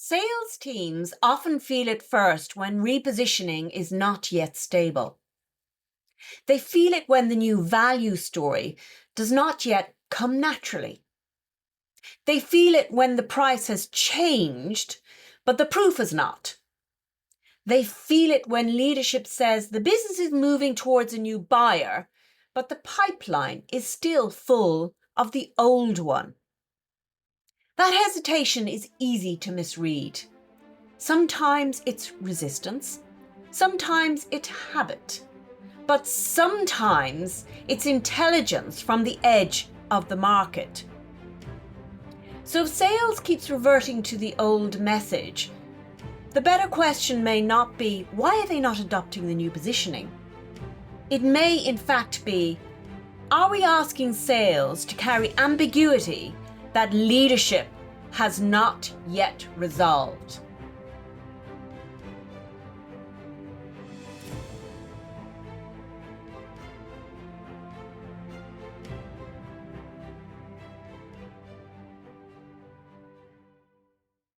Sales teams often feel it first when repositioning is not yet stable. They feel it when the new value story does not yet come naturally. They feel it when the price has changed, but the proof has not. They feel it when leadership says the business is moving towards a new buyer, but the pipeline is still full of the old one. That hesitation is easy to misread. Sometimes it's resistance, sometimes it's habit, but sometimes it's intelligence from the edge of the market. So if sales keeps reverting to the old message, the better question may not be, why are they not adopting the new positioning? It may in fact be, are we asking sales to carry ambiguity that leadership has not yet resolved?